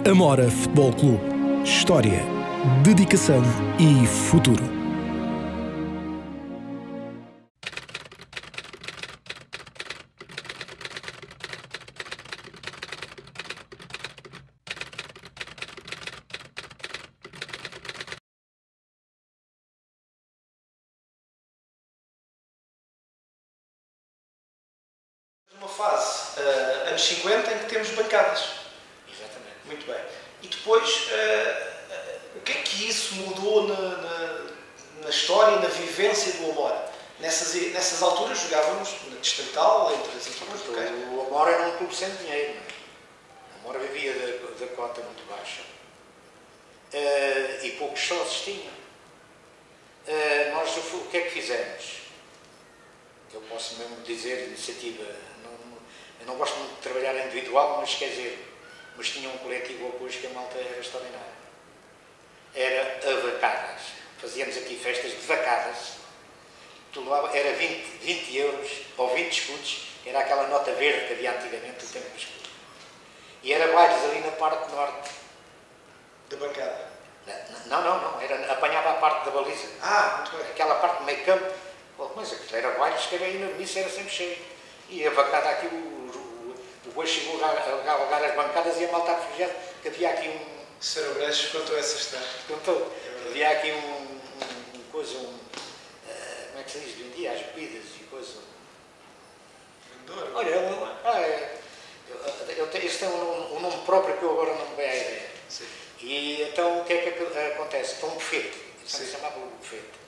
Amora Futebol Clube. História, dedicação e futuro. Numa fase, anos 50, em que temos bancadas. Exatamente. Muito bem. E depois, o que é que isso mudou na história e na vivência do Amora? Nessas alturas jogávamos na Distrital, entre as equipas locais. O Amora era um clube sem dinheiro. Não é? O Amora vivia da cota muito baixa. E poucos sócios tinham. Nós o que é que fizemos? Eu posso mesmo dizer iniciativa. Eu não gosto muito de trabalhar individual, mas quer dizer, mas tinha um coletivo apoio que a malta era extraordinária. Era a vacadas. Fazíamos aqui festas de vacadas. Tudo lá era 20 euros ou 20 escudos. Era aquela nota verde que havia antigamente, o tempo dos escudos. E era bailes ali na parte norte. Da bancada? Não. Apanhava a parte da baliza. Muito bem. Aquela parte do meio campo. Mas aquilo era bailes que era enormíssimo, era sempre cheio. E a vacada aqui, o boi chegou a galgar as bancadas e a malta refugiada, que havia aqui um... Sr. Breches contou essa história. Contou. Havia aqui coisa, como é que se diz? Vendia as bebidas e coisa. Vendedor? Olha, este tem um nome próprio que eu agora não me veio à ideia. Sim. E então o que é que acontece? Então um bufete. Se chamava o bufete.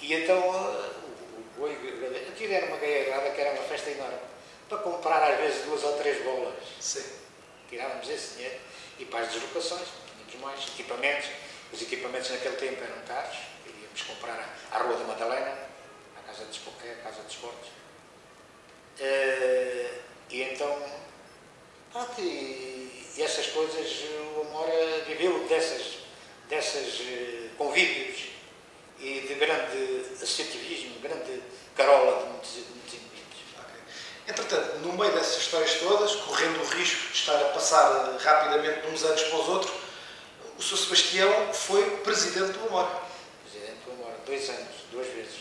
E então o boi, aquilo era uma gaiagada que era uma festa enorme. Para comprar às vezes 2 ou 3 bolas. Sim. Tirávamos esse dinheiro e para as deslocações, tínhamos mais equipamentos. Os equipamentos naquele tempo eram caros. Iríamos comprar à Rua da Madalena, à Casa de Esportes. E então, e essas coisas, o Amora viveu desses convívios e de grande associativismo, grande carola de muitos indivíduos. Entretanto, no meio dessas histórias todas, correndo o risco de estar a passar rapidamente de uns anos para os outros, o Sr. Sebastião foi presidente do Amora. Presidente do Amora, 2 anos, 2 vezes.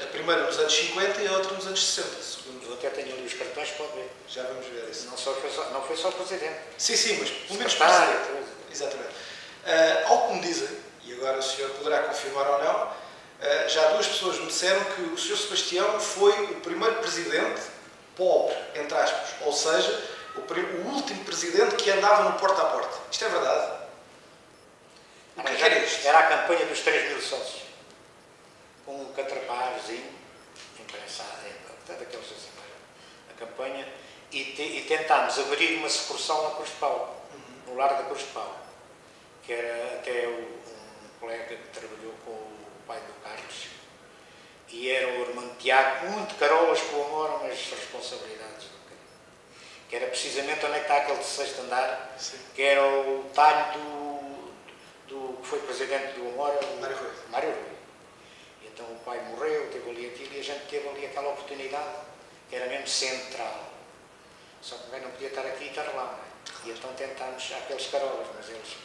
A primeira nos anos 50 e a outra nos anos 60, segundo. Eu até tenho ali os cartões, pode ver. Já vamos ver isso. Não foi só presidente. Sim, mas pelo menos secretário, presidente. Exatamente. Ao que me dizem, e agora o senhor poderá confirmar ou não, já 2 pessoas me disseram que o Sr. Sebastião foi o primeiro presidente pobre, entre aspas, ou seja, o último presidente que andava no porta a porta. Isto é verdade? O que era isto? Era a campanha dos 3.000 sócios. Com um catraparzinho, imprensado, daqueles assim, a campanha, e tentámos abrir uma sucursal na Cruz de Pau, no Largo da Cruz de Pau, que era até um colega que trabalhou com o pai do Carlos, e era o irmão Tiago, muito carolas com o Amora, mas responsabilidades. Que era precisamente onde é que está aquele 6º andar, sim, que era o talho do que foi presidente do Amora, Mário Rui. E então o pai morreu, teve ali aquilo, e a gente teve ali aquela oportunidade, que era mesmo central. Só que alguém não podia estar aqui e estar lá, não é? E então tentámos aqueles carolas, mas eles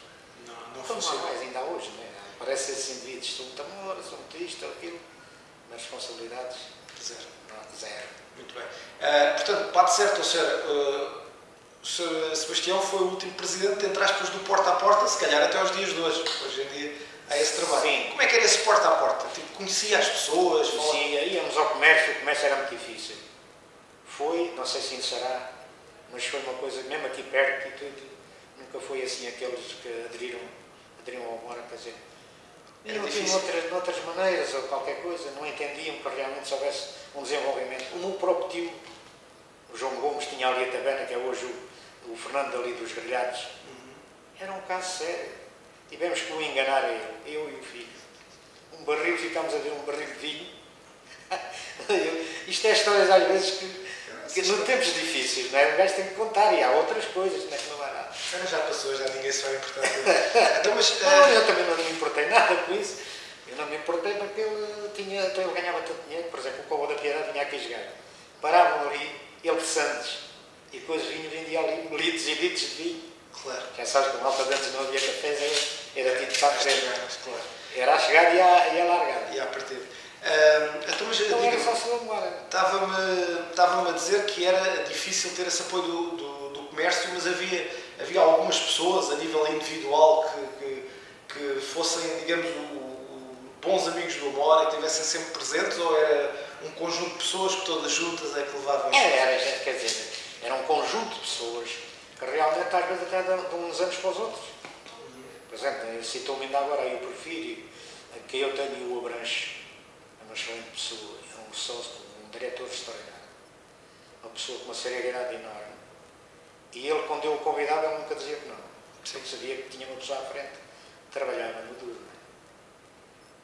não funcionam mais ainda hoje, não é? Parece esses indivíduos, são muito Amora, são muito isto ou aquilo. Nas responsabilidades, zero. Muito bem. Portanto, bate certo, ou seja, o Sr. Sebastião foi o último presidente, entre aspas, do porta a porta, se calhar até aos dias de hoje. Hoje em dia há esse trabalho. Sim. Como é que era esse porta a porta? Tipo, conhecia as pessoas? Conhecia, íamos ao comércio, o comércio era muito difícil. Foi, não sei se ainda será, mas foi uma coisa, mesmo aqui perto e tudo, nunca foi assim aqueles que aderiram ao Amora, quer dizer. Não tinham outras maneiras ou qualquer coisa, não entendiam que realmente houvesse um desenvolvimento. O meu próprio tio, o João Gomes, tinha ali a taberna, que é hoje o Fernando ali dos Grelhados. Era um caso sério. Tivemos que o enganar a ele, eu e o filho. Um barril, ficámos a ver um barril de vinho. Isto é histórias às vezes que nos tempos difíceis, não é? O gajo tem que contar e há outras coisas, não é que não há nada. Já passou, já ninguém se vai importar. Então, mas, eu também não me importei nada com isso. Eu não me importei porque ele ganhava tanto dinheiro. Por exemplo, o Cova da Piedade vinha aqui jogar. Paravam ali, ele de Santos. E depois vinha, vendia ali litros e litros de vinho. Claro. Já sabes que a malta de antes não havia cafés, era tipo para a frente. Claro. Era a chegar e a largar. E a partir. Então, mas Então era só se embora. Estava-me a dizer que era difícil ter esse apoio do comércio, mas havia algumas pessoas a nível individual que fossem, digamos, bons amigos do Amor e que estivessem sempre presentes, ou era um conjunto de pessoas que todas juntas é que levavam isso? Quer dizer, era um conjunto de pessoas que realmente às vezes até de uns anos para os outros. Por exemplo, citou-me ainda agora aí o Porfírio, que eu tenho o Abranche, é uma excelente pessoa, é um sócio, um diretor extraordinário, uma pessoa com uma seriedade enorme. E ele, quando eu o convidava, ele nunca dizia que não. Porque sabia que tinha uma pessoa à frente que trabalhava no duro.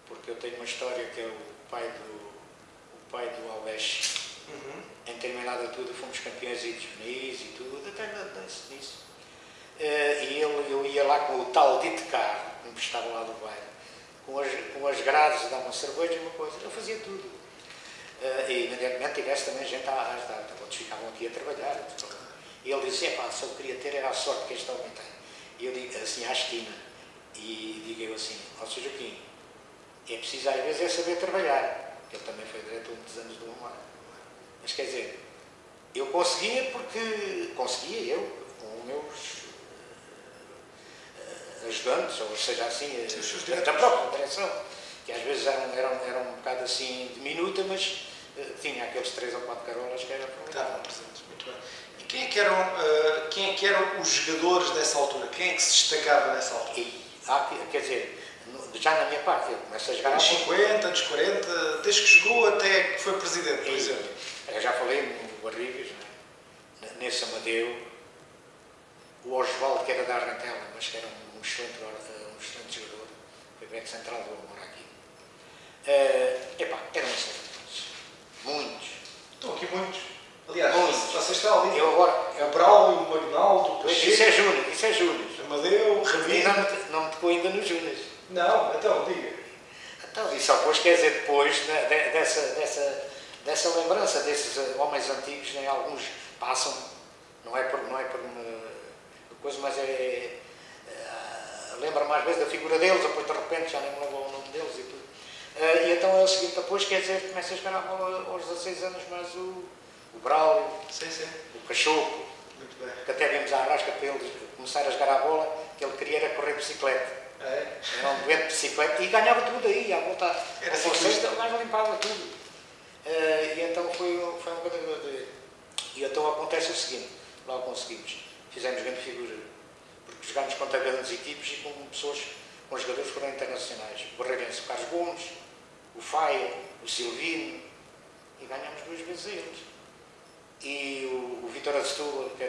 Porque eu tenho uma história que é o pai do Alves. Em terminada tudo, fomos campeões de juvenis e tudo, até danço nisso. E eu ia lá com o tal dito carro, que estava lá do bairro, com as grades, dava uma cerveja e uma coisa, eu fazia tudo. E imediatamente tivesse também gente a ajudar, outros ficavam aqui a trabalhar. E ele dizia, pá, se eu queria ter era a sorte que este homem tem. E eu digo assim à esquina, e digo eu assim, ó Sr. Joaquim, é preciso às vezes é saber trabalhar. Ele também foi diretor muitos anos do Amor. Mas quer dizer, eu conseguia com os meus ajudantes, ou seja, assim, da própria direção, que às vezes eram um bocado assim diminuta, mas tinha aqueles 3 ou 4 carolas que eram estavam presentes, muito bem. E quem é que eram os jogadores dessa altura? Quem é que se destacava nessa altura? Quer dizer, já na minha parte, eu começo a jogar... Nos 50, nos 40, desde que jogou até que foi presidente, por exemplo. Eu já falei no Barrigas, nesse Amadeu, o Osvaldo, que era da Arrantela, mas que era um excelente jogador, foi back central do Amor aqui. Eram excelentes, muitos. Estão aqui muitos. Aliás, muitos. Vocês estão ali. Eu agora... É o Braulio, o Magnaldo, o Isso é Júnior. Amadeu, o Rabinho. Não me tocou ainda nos Júnior. Não, então, diga. Então, e só depois, quer dizer, depois dessa lembrança desses homens antigos, nem alguns passam, não é por coisa, mas lembra mais vezes da figura deles, depois de repente já nem me lembro o nome deles e tudo. E então é o seguinte, depois, quer dizer, começa a jogar a bola aos 16 anos, mas o Braulio, o Cachopo, muito bem, que até vimos a Arrasca para ele começar a jogar a bola, que ele queria era correr bicicleta. Era um doente de bicicleta e ganhava tudo aí, à volta era ao conceito, o gajo limpava tudo. E então foi uma coisa. E então acontece o seguinte, lá conseguimos, fizemos grande figura, porque jogámos contra grandes equipes e com jogadores que foram internacionais. O Barreirense, o Carlos Gomes, o Faia, o Silvino, e ganhámos 2 vezes a eles. E o Vitória de Setúbal, que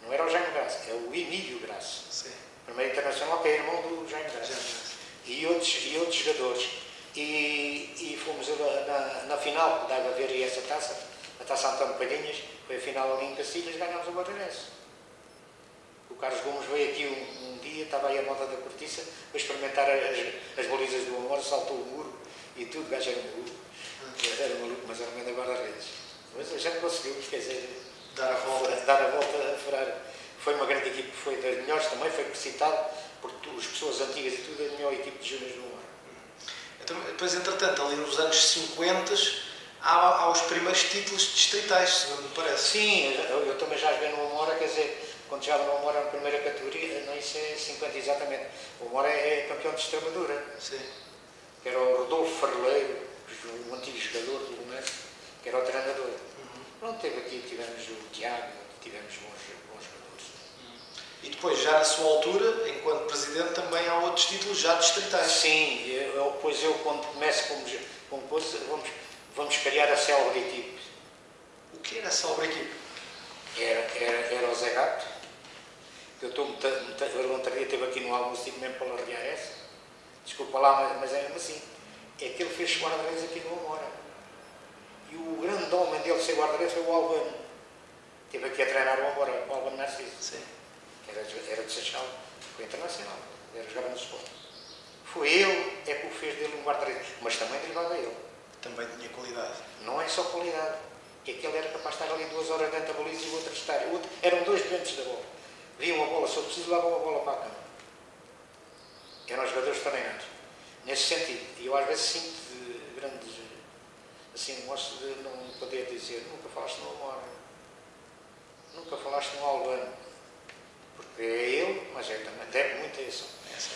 não era o Jaime Graça, é o Emílio Graça. Sim. Primeiro internacional, que é irmão do Jaime Graça. E outros jogadores. E fomos na final, que dava a ver essa taça, a Taça António Palhinhas, foi a final ali em Cacilhas, ganhámos o Barreirense. O Carlos Gomes veio aqui um dia, estava aí a moda da cortiça, para experimentar as balizas do Amor, saltou o muro e tudo, o gajo era maluco, mas era um grande guarda-redes. Mas a gente conseguiu, quer dizer, dar a volta a furar. Foi uma grande equipe, foi das melhores também, foi precitado por as pessoas antigas e tudo, a melhor equipe de júniores do Amor. Então, depois, entretanto, ali nos anos 50, há os primeiros títulos distritais, segundo me parece. Sim, eu também já joguei no Amor, quer dizer, quando jogava no Amor na primeira categoria, não, isso é 50 exatamente. O Amor é campeão de Extremadura. Sim. Que era o Rodolfo Farleiro, um antigo jogador do Lumense, que era o treinador. Pronto, tivemos o Tiago, tivemos bons jogadores. E depois, já na sua altura, enquanto presidente, também há outros títulos já distritais. Sim, depois eu quando começo como coisa, vamos criar a célebre equipe. O que era a célebre equipe? Era o Zé Gato, que eu outro dia esteve aqui no almoço e mesmo para largar essa. Desculpa lá, mas é mesmo assim. É que ele fez guarda-redes aqui no Amora. E o grande homem dele ser guarda-redes foi o Albano. Esteve aqui a treinar o Amora, o Albano Narciso. Sim. Era de Seixal, foi internacional, era jogar no Sport. Foi ele que o fez dele um guarda-redes, mas também derivava ele. Também tinha qualidade. Não é só qualidade, que aquele era capaz de estar ali 2 horas dentro da baliza e o outro estar. Eram 2 doentes da bola. Via uma bola se fosse preciso, levam a bola para a cama. Eram os jogadores treinados. Nesse sentido, e eu às vezes sinto de grandes, assim, gosto de não poder dizer, nunca falaste no Amor, nunca falaste no Albano, porque é ele, mas é também, deve muito a isso.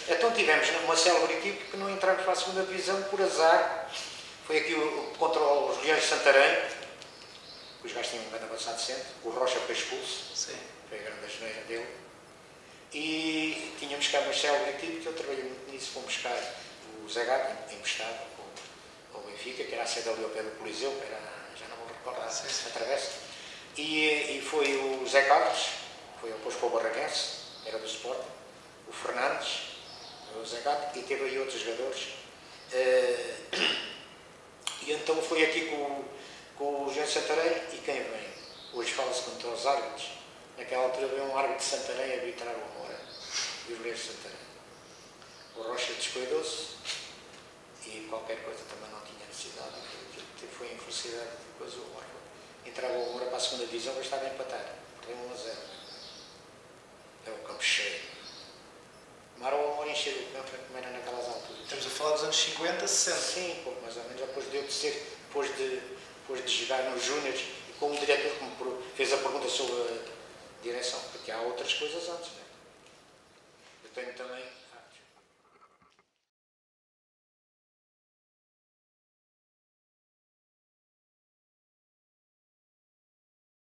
Então tivemos uma célebre equipe que não entramos para a segunda divisão por azar, foi aqui contra os Leões de Santarém, que os gajos tinham um grande avançado sempre, o Rocha foi expulso, sim. Foi a grande asneira dele, e tínhamos cá uma célebre equipe que eu trabalhei muito nisso, fomos buscar o Zé Gato, emprestado ao Benfica, que era a sede ali ao pé do Coliseu, era, já não vou recordar, a travessa, e foi o Zé Carlos, foi depois para o Barraquense, era do Sport, o Fernandes, o Zé Gato, e teve aí outros jogadores. E então foi aqui com o João de Santarém, e quem vem? Hoje fala-se contra os árbitros. Naquela altura veio um árbitro de Santarém a arbitrar o Amora e os Leões de Santarém. O Rocha descuidou-se e qualquer coisa também não tinha necessidade. Foi a infelicidade de coisa. O Amora entrava o Amora para a segunda divisão, mas estava a empatar. Perdeu 1-0. É o campo cheio. Mara o Amor encher o campo como era naquelas alturas. Estamos a falar dos anos 50, 60. Sim, pouco mais ou menos. Depois de eu depois de jogar nos Júniors, e como o diretor que me fez a pergunta sobre a direção, porque há outras coisas antes. Né? Eu tenho também